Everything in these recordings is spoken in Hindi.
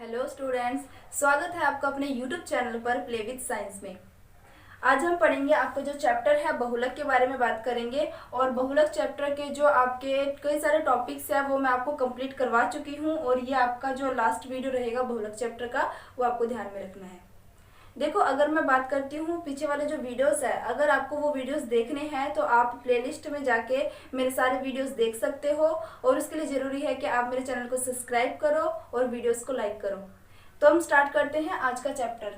हेलो स्टूडेंट्स, स्वागत है आपका अपने यूट्यूब चैनल पर प्ले विद साइंस में। आज हम पढ़ेंगे आपका जो चैप्टर है बहुलक के बारे में बात करेंगे। और बहुलक चैप्टर के जो आपके कई सारे टॉपिक्स हैं वो मैं आपको कंप्लीट करवा चुकी हूँ और ये आपका जो लास्ट वीडियो रहेगा बहुलक चैप्टर का वो आपको ध्यान में रखना है। देखो, अगर मैं बात करती हूँ पीछे वाले जो वीडियोस है, अगर आपको वो वीडियोस देखने हैं तो आप प्लेलिस्ट में जाके मेरे सारे वीडियोस देख सकते हो। और उसके लिए ज़रूरी है कि आप मेरे चैनल को सब्सक्राइब करो और वीडियोस को लाइक करो। तो हम स्टार्ट करते हैं आज का चैप्टर।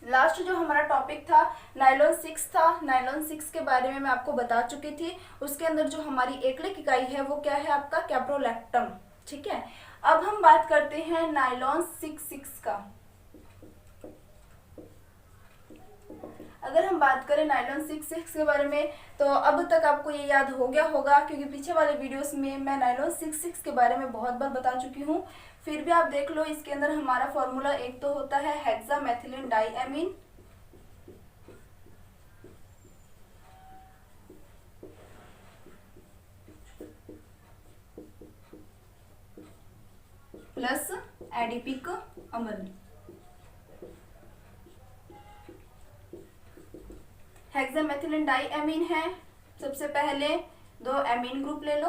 लास्ट जो हमारा टॉपिक था नायलॉन 6 था। नायलॉन 6 के बारे में मैं आपको बता चुकी थी। उसके अंदर जो हमारी एकलिक इकाई है वो क्या है, आपका कैप्रोलैक्टम। ठीक है, अब हम बात करते हैं नायलॉन 6 का। अगर हम बात करें नायलॉन 6 के बारे में तो अब तक आपको ये याद हो गया होगा, क्योंकि पीछे वाले वीडियोस में मैं नायलॉन 6 के बारे में बहुत बार बता चुकी हूँ। फिर भी आप देख लो, इसके अंदर हमारा फॉर्मूला एक तो होता है हेक्सामेथिलीन डाइएमीन, प्लस एडिपिक अम्ल। हेक्सामेथिलीन डाइएमीन है, सबसे पहले दो एमीन ग्रुप ले लो।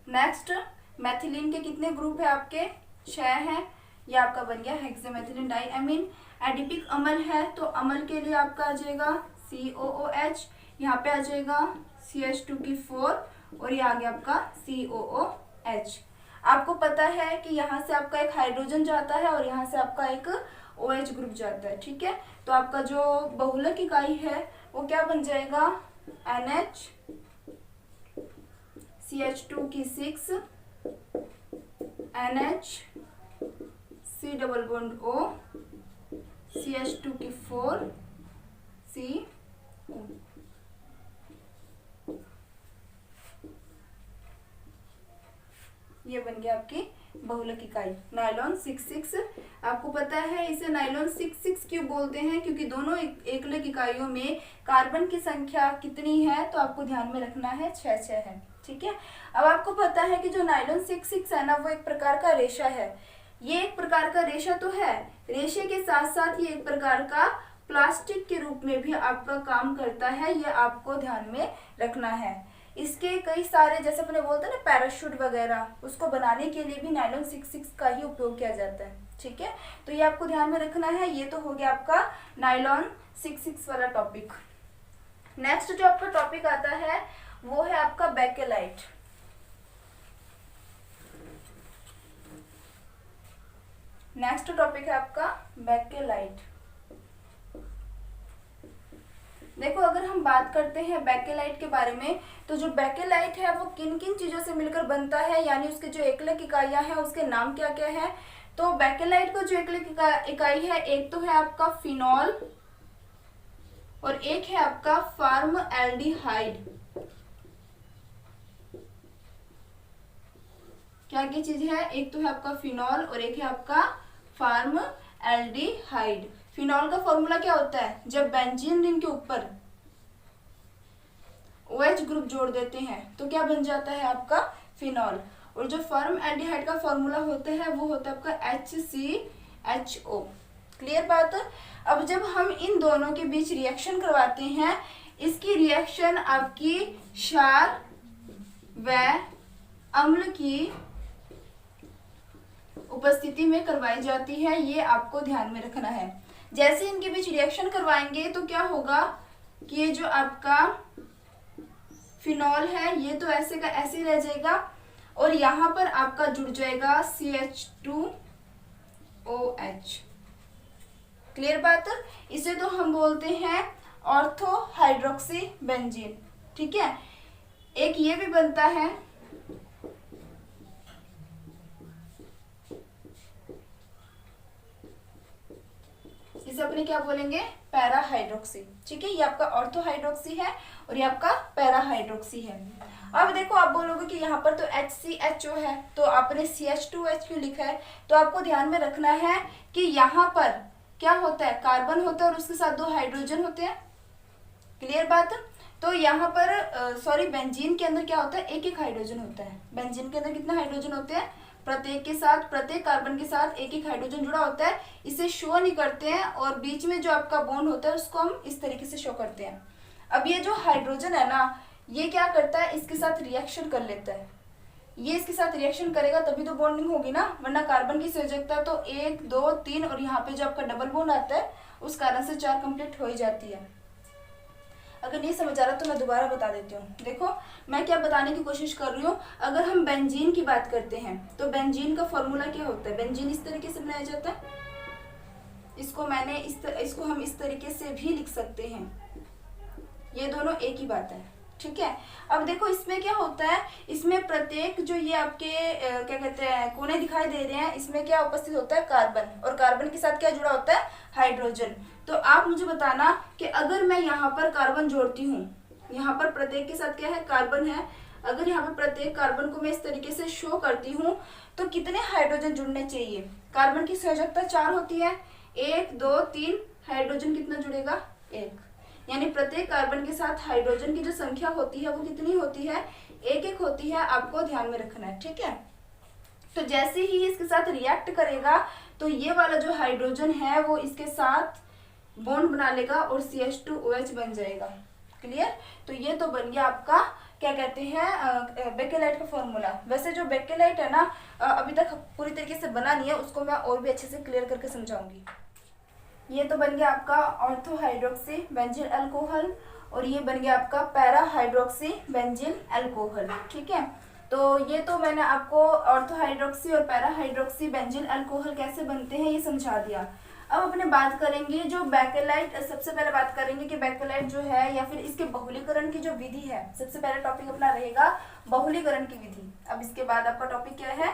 नेक्स्ट मेथिलीन के कितने ग्रुप है आपके, 6 हैं। ये आपका बन गया हेक्सामेथिलीन डाइएमीन। एडिपिक अम्ल है तो अम्ल के लिए आपका आ जाएगा COOH, यहाँ पे आ जाएगा CH2 की 4 और ये आ गया आपका COOH। आपको पता है कि यहाँ से आपका एक हाइड्रोजन जाता है और यहाँ से आपका एक OH ग्रुप जाता है। ठीक है, तो आपका जो बहुलक इकाई है वो क्या बन जाएगा, NH CH2 की 6 NH C double bond O CH2 की 4 C। ये बन गया आपकी बहुलक इकाई नायलॉन 6। आपको पता है इसे नायलॉन 6 क्यों बोलते हैं, क्योंकि दोनों एकलिक इकाइयों में कार्बन की संख्या कितनी है, तो आपको ध्यान में रखना है 6 है। ठीक है, अब आपको पता है कि जो नायलॉन 6 है ना वो एक प्रकार का रेशा है। ये एक प्रकार का रेशा तो है, रेशे के साथ साथ ये एक प्रकार का प्लास्टिक के रूप में भी आपका काम करता है। ये आपको ध्यान में रखना है। इसके कई सारे, जैसे अपने बोलते हैं ना पैराशूट वगैरह, उसको बनाने के लिए भी नायलॉन 6 का ही उपयोग किया जाता है। ठीक है, तो ये आपको ध्यान में रखना है। ये तो हो गया आपका नायलॉन 6 वाला टॉपिक। नेक्स्ट जो आपका टॉपिक आता है वो है आपका बेकेलाइट। नेक्स्ट टॉपिक है आपका बेकेलाइट। देखो, अगर हम बात करते हैं बेकेलाइट के बारे में तो जो बेकेलाइट है वो किन किन चीजों से मिलकर बनता है, यानी उसके जो एकलिक इकाइयां हैं उसके नाम क्या क्या है। तो बेकेलाइट को जो एकलिक इकाई है, एक तो है आपका फिनॉल और एक है आपका फॉर्मएल्डिहाइड। क्या क्या चीज है, एक तो है आपका फिनॉल और एक है आपका फॉर्मएल्डिहाइड। फिनॉल का फॉर्मूला क्या होता है, जब बेंजीन रिंग के ऊपर OH ग्रुप जोड़ देते हैं तो क्या बन जाता है आपका फिनॉल। और जो फॉर्मएल्डिहाइड का फॉर्मूला होता है वो होता है आपका HCHO। क्लियर बात। अब जब हम इन दोनों के बीच रिएक्शन करवाते हैं, इसकी रिएक्शन आपकी क्षार व अम्ल की उपस्थिति में करवाई जाती है। ये आपको ध्यान में रखना है। जैसे इनके बीच रिएक्शन करवाएंगे तो क्या होगा कि ये जो आपका फिनॉल है ये तो ऐसे का ऐसे रह जाएगा और यहाँ पर आपका जुड़ जाएगा CH2OH। क्लियर बात। इसे तो हम बोलते हैं ऑर्थो हाइड्रोक्सी बेंजीन। ठीक है, एक ये भी बनता है, इसे अपने क्या बोलेंगे, पैरा हाइड्रोक्सी। ठीक है, ये आपका ऑर्थो हाइड्रोक्सी है और ये आपका पैरा हाइड्रोक्सी है। अब देखो, आप बोलोगे कि यहाँ पर तो HCHO है तो आपने CH2OH क्यों लिखा है, तो आपको ध्यान में रखना है कि यहाँ पर क्या होता है, कार्बन होता है और उसके साथ 2 हाइड्रोजन होते हैं। क्लियर बात। तो यहाँ पर बेंजीन के अंदर क्या होता है, एक एक हाइड्रोजन होता है। बेंजीन के अंदर कितने हाइड्रोजन होते हैं, प्रत्येक कार्बन के साथ एक एक हाइड्रोजन जुड़ा होता है। इसे शो नहीं करते हैं और बीच में जो आपका बॉन्ड होता है उसको हम इस तरीके से शो करते हैं। अब ये जो हाइड्रोजन है ना, ये क्या करता है, इसके साथ रिएक्शन कर लेता है। ये इसके साथ रिएक्शन करेगा तभी तो बॉन्डिंग होगी ना, वरना कार्बन की संयोजकता तो 1 2 3 और यहाँ पे जो आपका डबल बॉन्ड आता है उस कारण से 4 कंप्लीट हो ही जाती है। अगर नहीं समझ आ रहा तो मैं दोबारा बता देती हूँ। देखो मैं क्या बताने की कोशिश कर रही हूँ। अगर हम बेंजीन की बात करते हैं तो बेंजीन का फॉर्मूला क्या होता है। बेंजीन इस तरीके से बनाया जाता है, इसको हम इस तरीके से भी लिख सकते हैं। ये दोनों एक ही बात है, ठीक है। अब देखो इसमें क्या होता है, इसमें प्रत्येक जो ये आपके क्या कहते हैं कोने दिखाई दे रहे हैं, इसमें क्या उपस्थित होता है, कार्बन, और कार्बन के साथ क्या जुड़ा होता है, हाइड्रोजन। तो आप मुझे बताना कि अगर मैं यहाँ पर कार्बन जोड़ती हूँ, यहाँ पर प्रत्येक के साथ क्या है, कार्बन है, अगर यहाँ पर प्रत्येक कार्बन को मैं इस तरीके से शो करती हूँ तो कितने हाइड्रोजन जुड़ने चाहिए। कार्बन की संयोजकता 4 होती है, 1 2 3, हाइड्रोजन कितना जुड़ेगा, 1। यानी प्रत्येक कार्बन के साथ हाइड्रोजन की जो संख्या होती है वो कितनी होती है, 1 होती है। आपको ध्यान में रखना है, ठीक है। तो जैसे ही इसके साथ रिएक्ट करेगा तो ये वाला जो हाइड्रोजन है वो इसके साथ बॉन्ड बना लेगा और CH2OH बन जाएगा। क्लियर। तो ये तो बन गया आपका क्या कहते हैं बेकेलाइट का फॉर्मूला। वैसे जो बेकेलाइट है ना अभी तक पूरी तरीके से बना नहीं है, उसको मैं और भी अच्छे से क्लियर करके समझाऊंगी। ये तो बन गया आपका ऑर्थो हाइड्रोक्सी बेंजील अल्कोहल और ये बन गया आपका पैरा हाइड्रोक्सी बेंजील अल्कोहल, ठीक है। तो ये तो मैंने आपको ऑर्थो हाइड्रोक्सी और पैरा हाइड्रोक्सी बेंजील अल्कोहल कैसे बनते हैं ये समझा दिया। अब अपने बात करेंगे जो बेकेलाइट, सबसे पहले बात करेंगे कि बेकेलाइट जो है या फिर इसके बहुलीकरण की जो विधि है। सबसे पहले टॉपिक अपना रहेगा बहुलीकरण की विधि। अब इसके बाद आपका टॉपिक क्या है,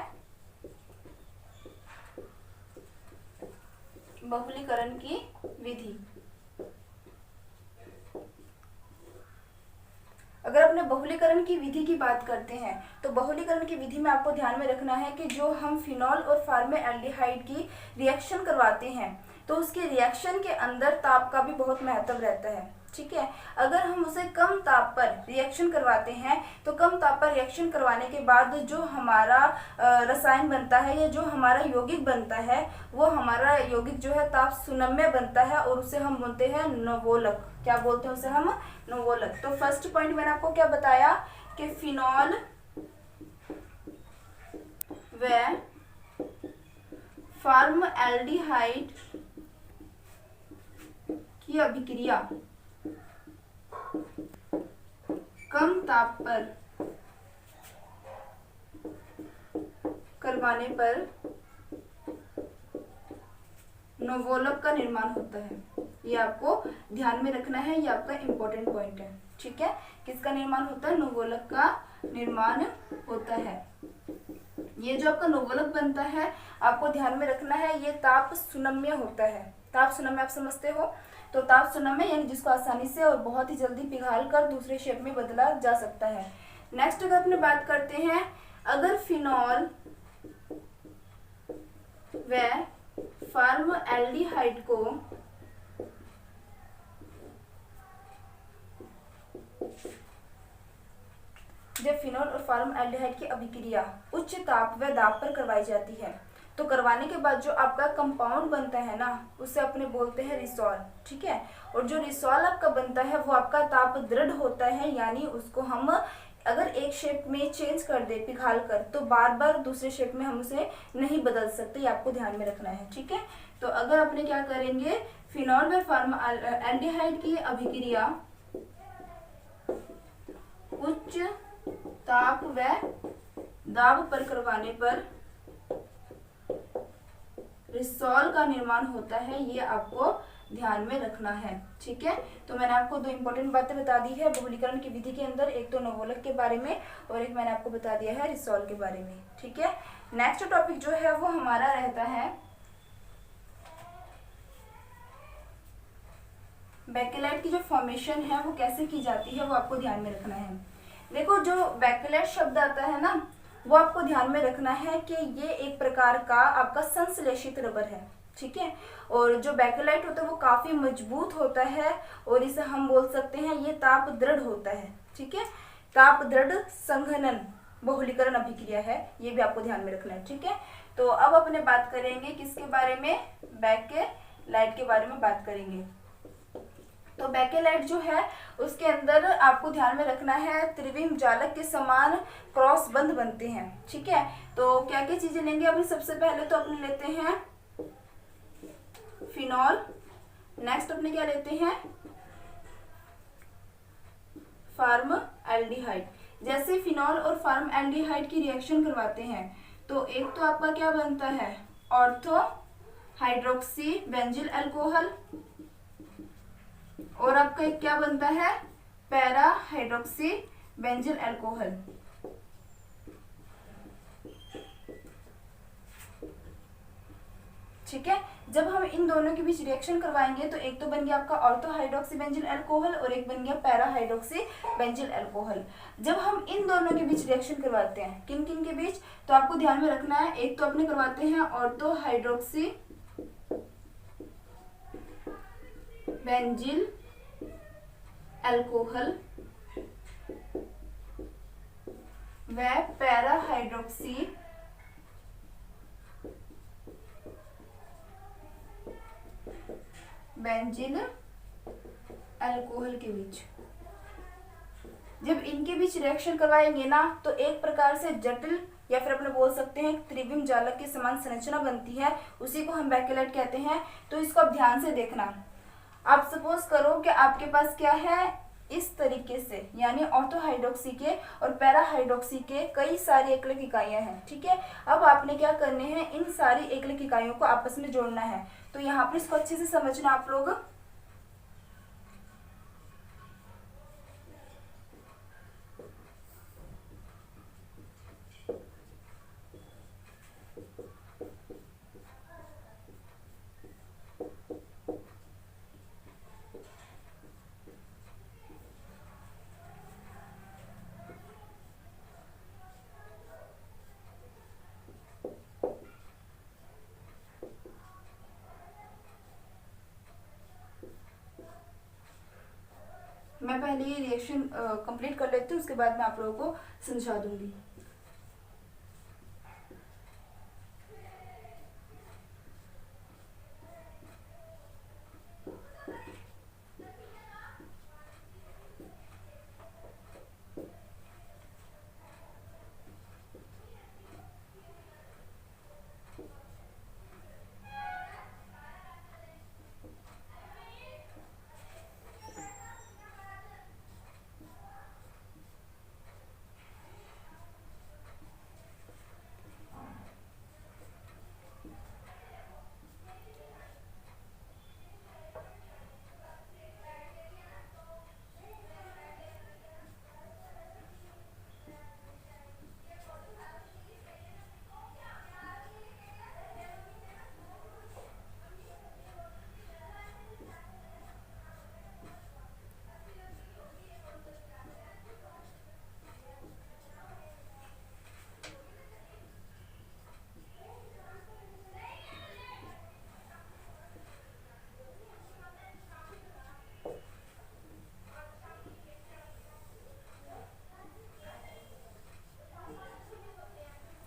बहुलीकरण की विधि। अगर अपने बहुलीकरण की विधि की बात करते हैं तो बहुलीकरण की विधि में आपको ध्यान में रखना है कि जो हम फिनॉल और फॉर्मेल्डिहाइड की रिएक्शन करवाते हैं तो उसके रिएक्शन के अंदर ताप का भी बहुत महत्व रहता है, ठीक है। अगर हम उसे कम ताप पर रिएक्शन करवाते हैं तो कम ताप पर रिएक्शन करवाने के बाद जो हमारा रसायन बनता है या जो हमारा यौगिक बनता है वो हमारा यौगिक जो है ताप सुनम्य बनता है और उसे हम बोलते हैं नवोलक। क्या बोलते हैं उसे हम, नवोलक। तो फर्स्ट पॉइंट मैंने आपको क्या बताया कि फिनॉल व फॉर्मल्डिहाइड की अभिक्रिया कम ताप पर करवाने पर नवोलक का निर्माण होता है। ये आपको ध्यान में रखना है, ये आपका इम्पोर्टेंट पॉइंट है, ठीक है। किसका निर्माण होता है, नवोलक का निर्माण होता है। ये जो आपका नवोलक बनता है आपको ध्यान में रखना है, ये ताप सुनम्य होता है। ताप सुनम्य आप समझते हो, तो ताप सुनम्य यानी जिसको आसानी से और बहुत ही जल्दी पिघाल कर दूसरे शेप में बदला जा सकता है। नेक्स्ट अगर अपने बात करते हैं, अगर फिनॉल व फॉर्मल्डिहाइड को जब फिनॉल और फॉर्मल्डिहाइड की अभिक्रिया उच्च ताप व दाब पर करवाई जाती है तो करवाने के बाद जो आपका कंपाउंड बनता है ना उसे अपने बोलते हैं रिसॉल, ठीक है। और जो रिसॉल आपका बनता है वो आपका ताप दृढ़ होता है, यानी उसको हम अगर एक शेप में चेंज कर दे पिघाल कर तो बार बार दूसरे शेप में हम उसे नहीं बदल सकते, ये आपको ध्यान में रखना है, ठीक है। तो अगर अपने क्या करेंगे, फिनॉल व फॉर्मल्डिहाइड की अभिक्रिया उच्च ताप व दाब पर करवाने पर रिसॉल का निर्माण होता है, ये आपको ध्यान में रखना है, ठीक है। तो मैंने आपको दो इंपॉर्टेंट बातें बता दी है बहुलीकरण की विधि के अंदर, एक तो नवोलक के बारे में और एक मैंने आपको बता दिया है रिसॉल के बारे में, ठीक है। नेक्स्ट टॉपिक जो है वो हमारा रहता है बेकेलाइट की जो फॉर्मेशन है वो कैसे की जाती है, वो आपको ध्यान में रखना है। देखो जो बेकेलाइट शब्द आता है ना वो आपको ध्यान में रखना है कि ये एक प्रकार का आपका संश्लेषित रबर है, ठीक है। और जो बेकेलाइट होता है वो काफी मजबूत होता है और इसे हम बोल सकते हैं ये ताप दृढ़ होता है, ठीक है। ताप दृढ़ संघनन बहुलीकरण अभिक्रिया है, ये भी आपको ध्यान में रखना है। ठीक है, तो अब अपने बात करेंगे किसके बारे में, बैकेलाइट के बारे में बात करेंगे। तो बैकेलाइट जो है उसके अंदर आपको ध्यान में रखना है त्रिविम जालक के समान क्रॉस बंध बनते हैं। ठीक है, तो क्या क्या चीजें लेंगे अभी, सबसे पहले तो अपने लेते हैं फिनॉल, नेक्स्ट अपने क्या लेते हैं फार्मएल्डिहाइड। जैसे फिनॉल और फार्मएल्डिहाइड की रिएक्शन करवाते हैं तो एक तो आपका क्या बनता है ऑर्थो हाइड्रोक्सी बेंजिल अल्कोहल, और आपका एक क्या बनता है पैरा हाइड्रोक्सी बेंजिल अल्कोहल। ठीक है, जब हम इन दोनों के बीच रिएक्शन करवाएंगे तो एक तो बन गया आपका ऑर्थो हाइड्रोक्सी बेंजिल अल्कोहल और एक बन गया पैरा हाइड्रोक्सी बेंजिल अल्कोहल। जब हम इन दोनों के बीच रिएक्शन करवाते हैं, किन किन के बीच, तो आपको ध्यान में रखना है, एक तो अपने करवाते हैं ऑर्थो हाइड्रोक्सी बेंजिल अल्कोहल व पैरा हाइड्रोक्सी बेंजिल अल्कोहल के बीच। जब इनके बीच रिएक्शन करवाएंगे ना तो एक प्रकार से जटिल या फिर अपने बोल सकते हैं त्रिविम जालक के समान संरचना बनती है, उसी को हम बैकेलाइट कहते हैं। तो इसको आप ध्यान से देखना। आप सपोज करो कि आपके पास क्या है इस तरीके से, यानी ऑर्थो हाइड्रोक्सी के और पैरा हाइड्रोक्सी के कई सारी एकलिक इकाइयां हैं। ठीक है, अब आपने क्या करने हैं, इन सारी एकलिक इकाइयों को आपस में जोड़ना है। तो यहाँ पर इसको अच्छे से समझना आप लोग। मैं पहले ये रिएक्शन कंप्लीट कर लेती हूँ, उसके बाद मैं आप लोगों को समझा दूंगी।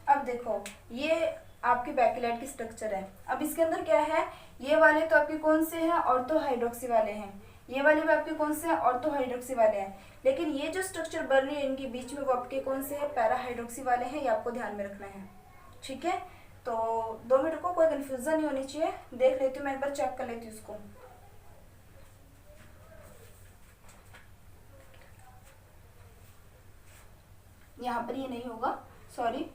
अब देखो ये आपके बैकेलाइट की स्ट्रक्चर है। अब इसके अंदर क्या है, ये वाले तो आपके कौन से हैं ऑर्थो हाइड्रोक्सी वाले हैं, ये वाले भी आपके कौन से हैं ऑर्थो हाइड्रोक्सी वाले हैं, लेकिन ये जो स्ट्रक्चर बन रही है इनके बीच में वो आपके कौन से हैं पैरा हाइड्रोक्सी वाले हैं, ये आपको ध्यान में रखना है। ठीक है, तो 2 मिनट को, कोई कंफ्यूजन नहीं होनी चाहिए। देख लेती हूँ मैं एक बार, चेक कर लेती हूँ इसको। यहाँ पर ये नहीं होगा, सॉरी।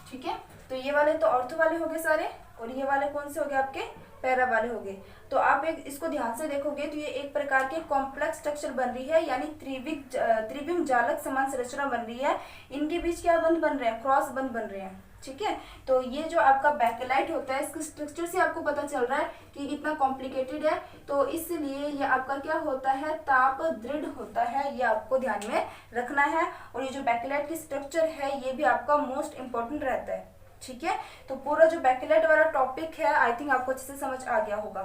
ठीक है, तो ये वाले तो ऑर्थो वाले हो गए सारे, और ये वाले कौन से हो गए आपके पैरा वाले हो गए। तो आप एक इसको ध्यान से देखोगे तो ये एक प्रकार के कॉम्प्लेक्स स्ट्रक्चर बन रही है, यानी त्रिविम जालक समान संरचना बन रही है। इनके बीच क्या बंध बन रहे हैं, क्रॉस बंध बन रहे हैं। ठीक है, तो ये जो आपका बैकेलाइट होता है इसके स्ट्रक्चर से आपको पता चल रहा है कि कितना कॉम्प्लिकेटेड है, तो इसलिए ये आपका क्या होता है ताप दृढ़ होता है, ये आपको ध्यान में रखना है। और ये जो बैकेलाइट की स्ट्रक्चर है ये भी आपका मोस्ट इंपॉर्टेंट रहता है। ठीक है, तो पूरा जो बैकेलाइट वाला टॉपिक है आई थिंक आपको अच्छे से समझ आ गया होगा।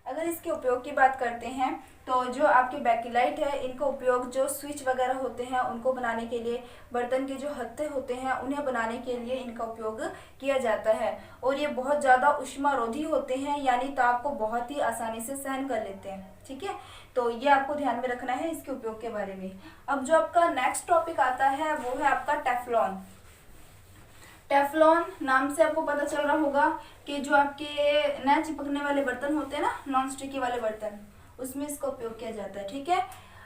अगर इसके उपयोग की बात करते हैं तो जो आपके बैकेलाइट है इनका उपयोग जो स्विच वगैरह होते हैं उनको बनाने के लिए, बर्तन के जो हत्थे होते हैं उन्हें बनाने के लिए इनका उपयोग किया जाता है। और ये बहुत ज़्यादा ऊष्मारोधी होते हैं, यानी ताप को बहुत ही आसानी से सहन कर लेते हैं। ठीक है, तो ये आपको ध्यान में रखना है इसके उपयोग के बारे में। अब जो आपका नेक्स्ट टॉपिक आता है वो है आपका टेफ्लॉन। टेफ्लॉन नाम से आपको पता चल रहा होगा कि जो आपके न चिपकने वाले बर्तन होते हैं ना, नॉन स्टिकी वाले बर्तन, उसमें इसका उपयोग किया जाता है। ठीक है,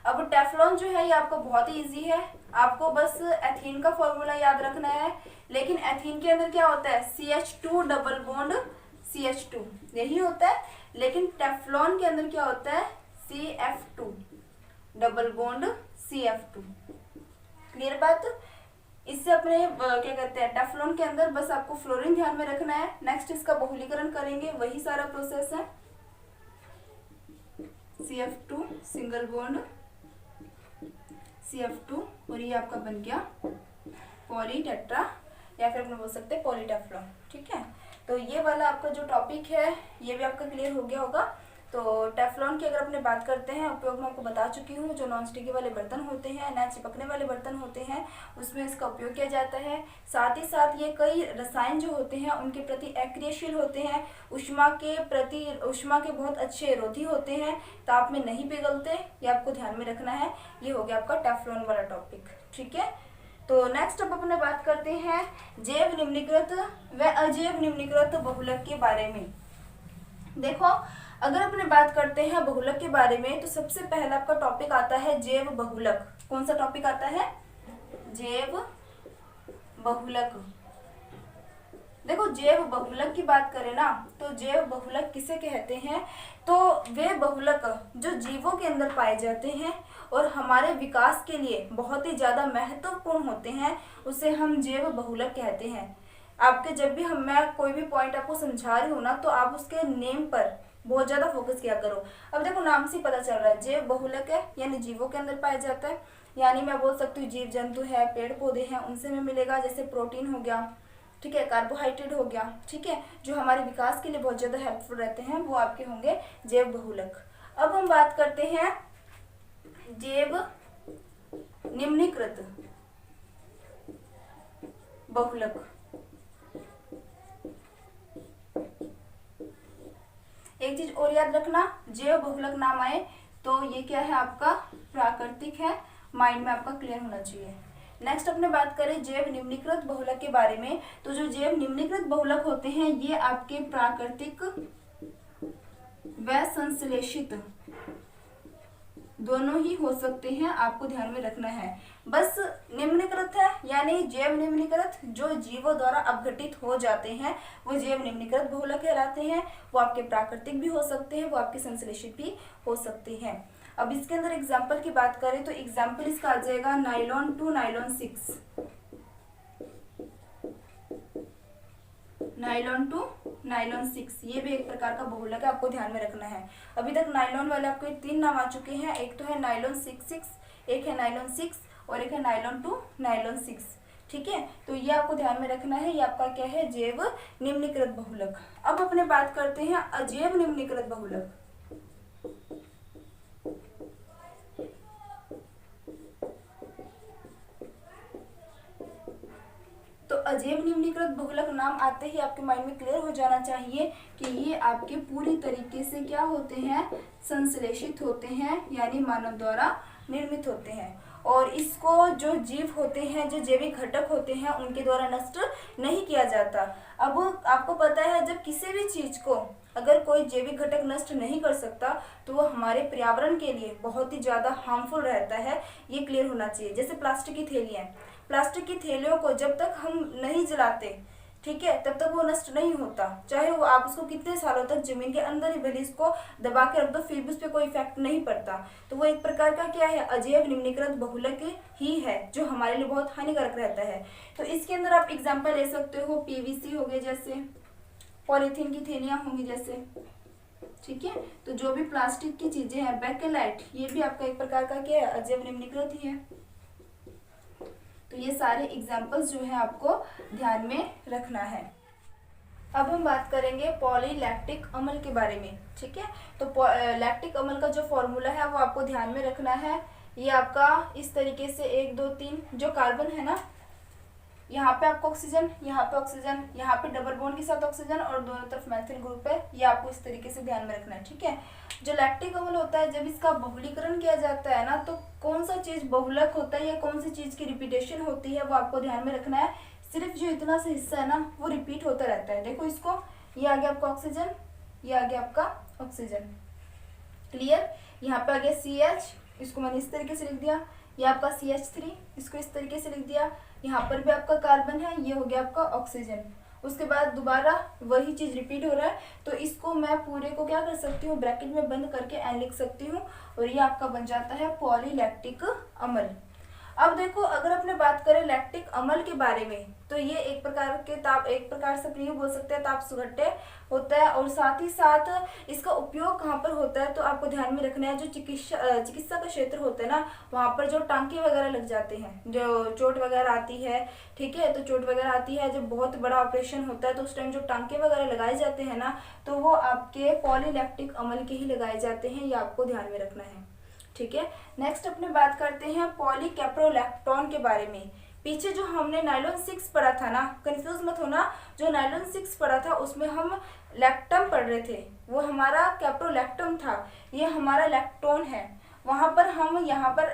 अब टेफ्लॉन जो है ये आपको बहुत ही इजी है, आपको बस एथीन का फॉर्मूला याद रखना है। लेकिन एथीन के अंदर क्या होता है, CH2 डबल बॉन्ड CH2 यही होता है। लेकिन टेफ्लॉन के अंदर क्या होता है, CF2 double bond CF2। Clear बात। इससे अपने क्या कहते हैं, टेफ्लॉन के अंदर बस आपको फ्लोरीन ध्यान में रखना है। नेक्स्ट इसका बहुलीकरण करेंगे, वही सारा प्रोसेस है। CF2 सिंगल बॉन्ड CF2 और ये आपका बन गया पॉलीटेट्रा, या फिर अपने बोल सकते हैं पॉलीटेफ्लॉन। ठीक है, तो ये वाला आपका जो टॉपिक है ये भी आपका क्लियर हो गया होगा। तो टेफ्लॉन की अगर अपने बात करते हैं, उपयोग मैं आपको बता चुकी हूँ। जो नॉन स्टिकी वाले बर्तन होते हैं, न चिपकने वाले बर्तन होते हैं, उसमें इसका उपयोग किया जाता है। साथ ही साथ ये कई रसायन जो होते हैं उनके प्रति अक्रियशील होते हैं, ऊष्मा के बहुत अच्छे रोधी होते हैं, ताप में नहीं पिघलते, ये आपको ध्यान में रखना है। ये हो गया आपका टेफ्लॉन वाला टॉपिक। ठीक है, तो नेक्स्ट अब अपने बात करते हैं जैव निम्नीकृत व अजैव निम्नीकृत बहुलक के बारे में। देखो, अगर अपने बात करते हैं बहुलक के बारे में तो सबसे पहला आपका टॉपिक आता है जैव बहुलक। कौन सा टॉपिक आता है, जैव बहुलक। देखो, जैव बहुलक की बात करें ना तो जैव बहुलक किसे कहते हैं, तो वे बहुलक जो जीवों के अंदर पाए जाते हैं और हमारे विकास के लिए बहुत ही ज्यादा महत्वपूर्ण होते हैं, उसे हम जैव बहुलक कहते हैं। आपके जब भी मैं कोई भी पॉइंट आपको समझा रही हूँ ना, तो आप उसके नेम पर बहुत ज्यादा फोकस किया करो। अब देखो, नाम से पता चल रहा है जैव बहुलक है, यानी जीवों के अंदर पाया जाता है। यानी मैं बोल सकती हूँ जीव जंतु है, पेड़ पौधे हैं, उनसे हमें मिलेगा। जैसे प्रोटीन हो गया, ठीक है, कार्बोहाइड्रेट हो गया, ठीक है, जो हमारे विकास के लिए बहुत ज्यादा हेल्पफुल रहते हैं, वो आपके होंगे जैव बहुलक। अब हम बात करते हैं जैव निम्नीकृत बहुलक। एक चीज और याद रखना, जैव बहुलक नाम आए तो ये क्या है, आपका प्राकृतिक है, माइंड में आपका क्लियर होना चाहिए। नेक्स्ट अपने बात करें जैव निम्नीकृत बहुलक के बारे में, तो जो जैव निम्नीकृत बहुलक होते हैं ये आपके प्राकृतिक व संश्लेषित दोनों ही हो सकते हैं, आपको ध्यान में रखना है। बस निम्नीकृत है, यानी जैव निम्नीकृत जो जीवों द्वारा अपघटित हो जाते हैं वो जैव निम्नीकृत बहुलक कहलाते हैं। वो आपके प्राकृतिक भी हो सकते हैं, वो आपके संश्लेषित भी हो सकते हैं। अब इसके अंदर एग्जाम्पल की बात करें तो एग्जाम्पल इसका आ जाएगा नाइलॉन 2 नाइलॉन 6। नाइलॉन 2 नाइलॉन 6 ये भी एक प्रकार का बहुलक है, आपको ध्यान में रखना है। अभी तक नाइलॉन वाले आपको 3 नाम आ चुके हैं, एक तो है नाइलॉन 6, एक है नाइलॉन 6 और एक है नाइलॉन 2 नाइलॉन 6। ठीक है, तो ये आपको ध्यान में रखना है। ये आपका क्या है, जैव निम्नीकृत बहुलक। अब अपने बात करते हैं अजैव निम्नीकृत बहुलक। तो अजैव निम्नीकृत बहुलक नाम आते ही आपके माइंड में क्लियर हो जाना चाहिए कि ये आपके पूरी तरीके से क्या होते हैं, संश्लेषित होते हैं, यानी मानव द्वारा निर्मित होते हैं। और इसको जो जीव होते हैं, जो जैविक घटक होते हैं, उनके द्वारा नष्ट नहीं किया जाता। अब आपको पता है जब किसी भी चीज को अगर कोई जैविक घटक नष्ट नहीं कर सकता तो वो हमारे पर्यावरण के लिए बहुत ही ज्यादा हार्मफुल रहता है, ये क्लियर होना चाहिए। जैसे प्लास्टिक की थैलियां, प्लास्टिक की थैलियों को जब तक हम नहीं जलाते, ठीक है, तब तक वो नष्ट नहीं होता। चाहे वो आप उसको कितने सालों तक जमीन के अंदर ही भले इसको दबा के रख दो, फिर भी उस पर कोई इफेक्ट नहीं पड़ता। तो वो एक प्रकार का क्या है, अजैव निम्नीकृत बहुलक ही है, जो हमारे लिए बहुत हानिकारक रहता है। तो इसके अंदर आप एग्जाम्पल ले सकते हो, PVC हो गए, जैसे पॉलीथीन की थैलियां होंगी जैसे, ठीक है। तो जो भी प्लास्टिक की चीजें हैं, बेकेलाइट, ये भी आपका एक प्रकार का क्या है, अजैव निम्नीकृत ही है। तो ये सारे एग्जाम्पल्स जो है आपको ध्यान में रखना है। अब हम बात करेंगे पॉलीलैक्टिक अम्ल के बारे में। ठीक है, तो लैक्टिक अम्ल का जो फॉर्मूला है वो आपको ध्यान में रखना है। ये आपका इस तरीके से 1 2 3 जो कार्बन है ना, यहाँ पे आपको ऑक्सीजन, यहाँ पे ऑक्सीजन, यहाँ पे डबल बॉन्ड के साथ ऑक्सीजन और दोनों तरफ मैथिल ग्रुप है। ये आपको इस तरीके से ध्यान में रखना है। ठीक है, जो लैक्टिक अम्ल होता है जब इसका बहुलीकरण किया जाता है ना, तो कौन सा चीज बहुलक होता है या कौन सी चीज की रिपीटेशन होती है वो आपको ध्यान में रखना है। सिर्फ जो इतना सा हिस्सा है ना वो रिपीट होता रहता है। देखो इसको, ये आ गया आपका ऑक्सीजन, ये आ गया आपका ऑक्सीजन। क्लियर, यहाँ पे आ गया CH, इसको मैंने इस तरीके से लिख दिया। ये आपका CH3, इसको इस तरीके से लिख दिया। यहाँ पर भी आपका कार्बन है, ये हो गया आपका ऑक्सीजन। उसके बाद दोबारा वही चीज रिपीट हो रहा है, तो इसको मैं पूरे को क्या कर सकती हूँ, ब्रैकेट में बंद करके एन लिख सकती हूँ और ये आपका बन जाता है पॉलीलैक्टिक अम्ल। अब देखो, अगर अपने बात करें लैक्टिक अम्ल के बारे में, तो ये एक प्रकार से अपने बोल सकते हैं ताप सुघट्य होता है। और साथ ही साथ इसका उपयोग कहाँ पर होता है, तो आपको ध्यान में रखना है जो चिकित्सा का क्षेत्र होता है ना, वहाँ पर जो टांके वगैरह लग जाते हैं, जो चोट वगैरह आती है। ठीक है, तो चोट वगैरह आती है, जब बहुत बड़ा ऑपरेशन होता है तो उस टाइम जो टांके वगैरह लगाए जाते हैं ना, तो वो आपके पॉलीलैक्टिक अम्ल के ही लगाए जाते हैं। ये आपको ध्यान में रखना है। ठीक है, नेक्स्ट अपने बात करते हैं पॉलीकैप्रोलैक्टोन के बारे में। पीछे जो हमने नायलॉन 6 पढ़ा था ना, कंफ्यूज मत होना, जो नायलॉन 6 पढ़ा था उसमें हम लैक्टम पढ़ रहे थे, वो हमारा कैप्रोलैक्टम था। ये हमारा लैक्टोन है। वहां पर हम यहाँ पर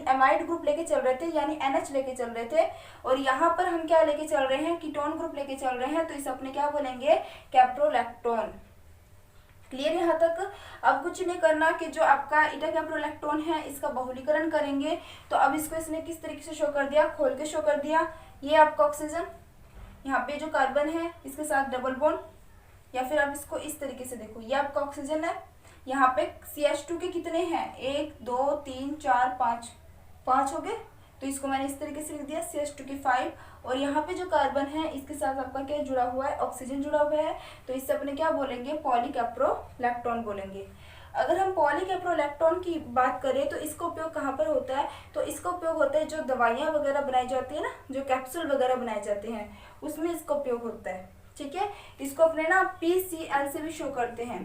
एमाइड ग्रुप लेके चल रहे थे, यानी NH लेके चल रहे थे, और यहाँ पर हम क्या लेके चल रहे हैं, कीटोन ग्रुप लेके चल रहे हैं, तो इसे अपने क्या बोलेंगे, कैप्रोलैक्टोन। क्लियर यहाँ तक। अब कुछ नहीं करना कि जो आपका इटा कैप्रोलैक्टोन है इसका बहुलीकरण करेंगे, तो अब इसको इसने किस तरीके से शो कर दिया, खोल के शो कर दिया। ये आपका ऑक्सीजन, यहाँ पे जो कार्बन है इसके साथ डबल बॉन्ड, या फिर आप इसको इस तरीके से देखो, ये आपका ऑक्सीजन है। यहाँ पे CH2 के कितने हैं, 1 2 3 4 5, 5 हो गए, तो इसको मैंने इस तरीके से लिख दिया CH2 की 5। और यहाँ पे जो कार्बन है इसके साथ आपका क्या जुड़ा हुआ है, ऑक्सीजन जुड़ा हुआ है, तो इससे अपने क्या बोलेंगे, पॉलीकैप्रोलैक्टोन बोलेंगे। अगर हम पॉलीकैप्रोलैक्टोन की बात करें तो इसका उपयोग कहाँ पर होता है, तो इसका उपयोग होता है जो दवाइयाँ वगैरह बनाई जाती है ना, जो कैप्सूल वगैरह बनाए जाते हैं उसमें इसका उपयोग होता है। ठीक है, इसको अपने ना PCl से भी शो करते हैं,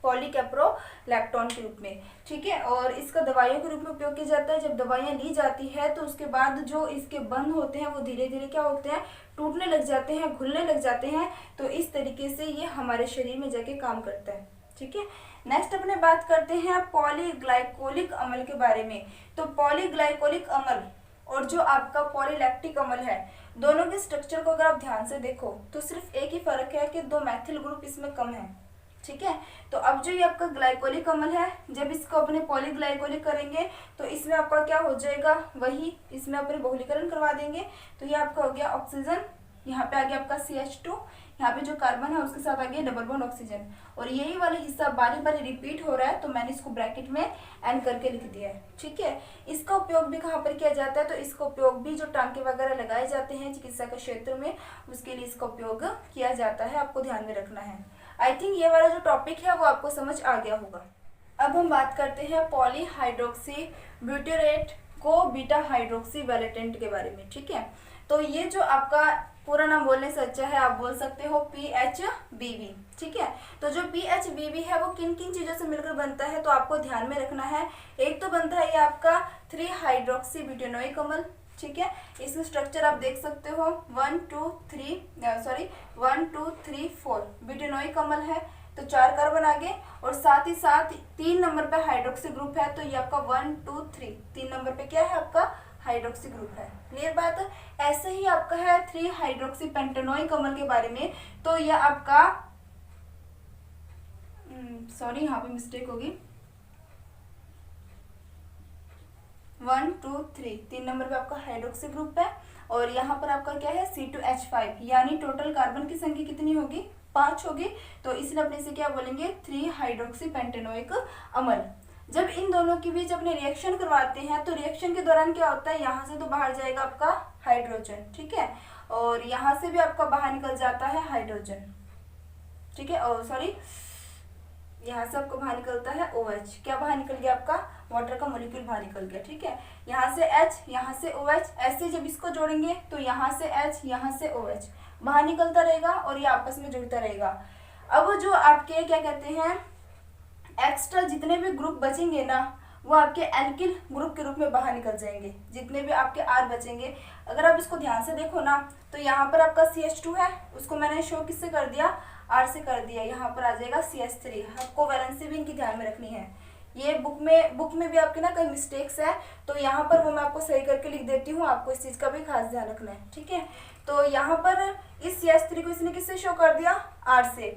पॉलीकैप्रोलैक्टोन के रूप में। ठीक है, और इसका दवाइयों के रूप में उपयोग किया जाता है। जब दवाइयाँ ली जाती है तो उसके बाद जो इसके बंध होते हैं वो धीरे धीरे क्या होते हैं, टूटने लग जाते हैं, घुलने लग जाते हैं, तो इस तरीके से ये हमारे शरीर में जाके काम करता है। ठीक है, नेक्स्ट अपने बात करते हैं पॉलीग्लाइकोलिक अम्ल के बारे में। तो पॉलीग्लाइकोलिक अम्ल और जो आपका पॉलीलैक्टिक अम्ल है, दोनों के स्ट्रक्चर को अगर आप ध्यान से देखो तो सिर्फ एक ही फर्क है कि 2 मैथिल ग्रुप इसमें कम है। ठीक है, तो अब जो ये आपका ग्लाइकोलिक अम्ल है, जब इसको अपने पॉलीग्लाइकोलिक करेंगे तो इसमें आपका क्या हो जाएगा, वही इसमें अपने बहुलीकरण करवा देंगे, तो ये आपका हो गया ऑक्सीजन, यहाँ पे आ गया आपका CH2, यहाँ पे जो कार्बन है उसके साथ आ गया डबल बॉन्ड ऑक्सीजन, और यही वाला हिस्सा बारी बारी रिपीट हो रहा है, तो मैंने इसको ब्रैकेट में एन करके लिख दिया है। ठीक है, इसका उपयोग भी कहाँ पर किया जाता है, तो इसका उपयोग भी जो टांके वगैरह लगाए जाते हैं चिकित्सा के क्षेत्र में, उसके लिए इसका उपयोग किया जाता है, आपको ध्यान में रखना है। आई थिंक ये वाला जो टॉपिक है वो आपको समझ आ गया होगा। अब हम बात करते हैं पॉलीहाइड्रोक्सी ब्यूटेरेट को बीटा हाइड्रोक्सी वैलेटेंट के बारे में। ठीक है, तो ये जो आपका पूरा नाम बोलने से अच्छा है, आप बोल सकते हो PHBB। ठीक है, तो जो PHBB है वो किन किन चीज़ों से मिलकर बनता है, तो आपको ध्यान में रखना है। एक तो बनता है ये आपका 3 हाइड्रोक्सी ब्यूटेनोइक अम्ल। ठीक है, इसमें स्ट्रक्चर आप देख सकते हो 1 2 3 4 ब्यूटेनोइक अम्ल है, तो 4 कार्बन आगे, और साथ ही साथ 3 नंबर पे हाइड्रोक्सी ग्रुप है, तो ये आपका 1 2 3 नंबर पे क्या है आपका हाइड्रोक्सी ग्रुप है। क्लियर बात है। ऐसे ही आपका है 3 हाइड्रोक्सी पेंटेनोइक अम्ल के बारे में, तो यह आपका सॉरी यहाँ पे मिस्टेक होगी, 1 2 3 नंबर पे आपका हाइड्रोक्सी ग्रुप है, और यहाँ पर आपका क्या है C2H5, यानी टोटल कार्बन की संख्या कितनी होगी, 5 होगी, तो इसलिए अपने से क्या बोलेंगे 3 हाइड्रोक्सी पेंटेनोइक अम्ल। जब इन दोनों के बीच अपने रिएक्शन करवाते हैं तो रिएक्शन के दौरान क्या होता है, यहाँ से तो बाहर जाएगा आपका हाइड्रोजन। ठीक है, और यहाँ से भी आपका बाहर निकल जाता है हाइड्रोजन। ठीक है, और सॉरी यहाँ से आपको बाहर निकलता है OH। क्या बाहर निकल गया? आपका वाटर का मॉलिक्यूल बाहर निकल गया। ठीक है, यहाँ से H, यहाँ से OH, ऐसे जब इसको जोड़ेंगे तो यहाँ से H, यहाँ से OH बाहर निकलता रहेगा और ये आपस में जुड़ता रहेगा। अब जो आपके क्या कहते हैं एक्स्ट्रा जितने भी ग्रुप बचेंगे ना, वो आपके एल्किल ग्रुप के रूप में बाहर निकल जाएंगे। जितने भी आपके R बचेंगे, अगर आप इसको ध्यान से देखो ना, तो यहाँ पर आपका CH2 है, उसको मैंने शो किससे कर दिया? R से कर दिया। यहाँ पर आ जाएगा CH3। आपको वैलेंसी भी इनकी ध्यान में रखनी है। ये बुक में भी आपके ना कई मिस्टेक्स है, तो यहाँ पर वो मैं आपको सही करके लिख देती हूँ। आपको इस चीज़ का भी खास ध्यान रखना है। ठीक है, तो यहाँ पर इस CH3 को इसने किससे शो कर दिया? R से।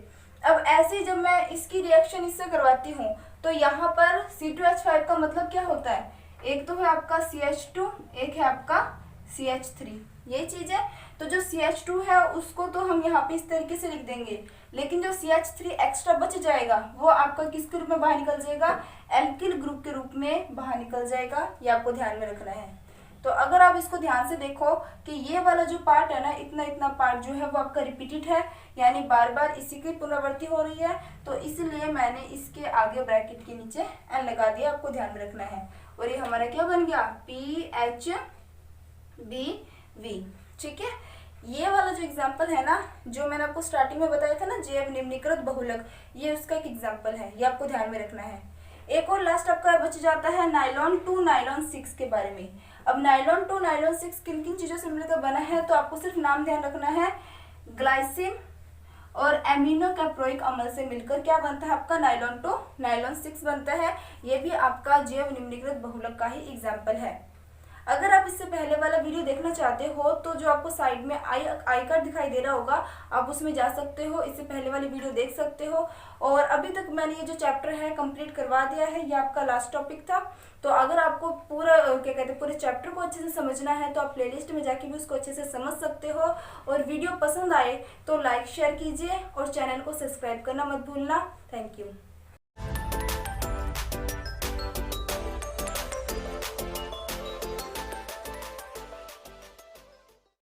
अब ऐसे ही जब मैं इसकी रिएक्शन इससे करवाती हूँ, तो यहाँ पर C2H5 का मतलब क्या होता है? एक तो है आपका CH2, एक है आपका CH3, यही चीज़ है। तो जो CH2 है उसको तो हम यहाँ पे इस तरीके से लिख देंगे, लेकिन जो CH3 एक्स्ट्रा बच जाएगा वो आपका किसके रूप में बाहर निकल जाएगा? एल्किल ग्रुप के रूप में बाहर निकल जाएगा। ये आपको ध्यान में रखना है। तो अगर आप इसको ध्यान से देखो कि ये वाला जो पार्ट है ना, इतना इतना पार्ट जो है वो आपका रिपीटेड है, यानी बार बार इसी की पुनरावृत्ति हो रही है, तो इसलिए मैंने इसके आगे ब्रैकेट के नीचे n लगा दिया। आपको ध्यान में रखना है। और ये हमारा क्या बन गया? PHBV। ठीक है, ये वाला जो एग्जाम्पल है ना, जो मैंने आपको स्टार्टिंग में बताया था ना, जैव निम्नीकृत बहुलक, ये उसका एक एग्जाम्पल है। ये आपको ध्यान में रखना है। एक और लास्ट आपका बच जाता है नायलॉन 2 नायलॉन 6 के बारे में। अब नायलॉन 2 नायलॉन 6 किन किन चीज़ों से मिलकर बना है, तो आपको सिर्फ नाम ध्यान रखना है। ग्लाइसिन और एमिनो कैप्रोइक अम्ल से मिलकर क्या बनता है? आपका नायलॉन 2 नायलॉन 6 बनता है। ये भी आपका जैव निम्नीकृत बहुलक का ही एग्जाम्पल है। अगर आप इससे पहले वाला वीडियो देखना चाहते हो, तो जो आपको साइड में आई कार्ड दिखाई दे रहा होगा, आप उसमें जा सकते हो, इससे पहले वाली वीडियो देख सकते हो। और अभी तक मैंने ये जो चैप्टर है कंप्लीट करवा दिया है। ये आपका लास्ट टॉपिक था। तो अगर आपको पूरा क्या कहते हैं पूरे चैप्टर को अच्छे से समझना है, तो आप प्लेलिस्ट में जाके भी उसको अच्छे से समझ सकते हो। और वीडियो पसंद आए तो लाइक शेयर कीजिए और चैनल को सब्सक्राइब करना मत भूलना। Thank you.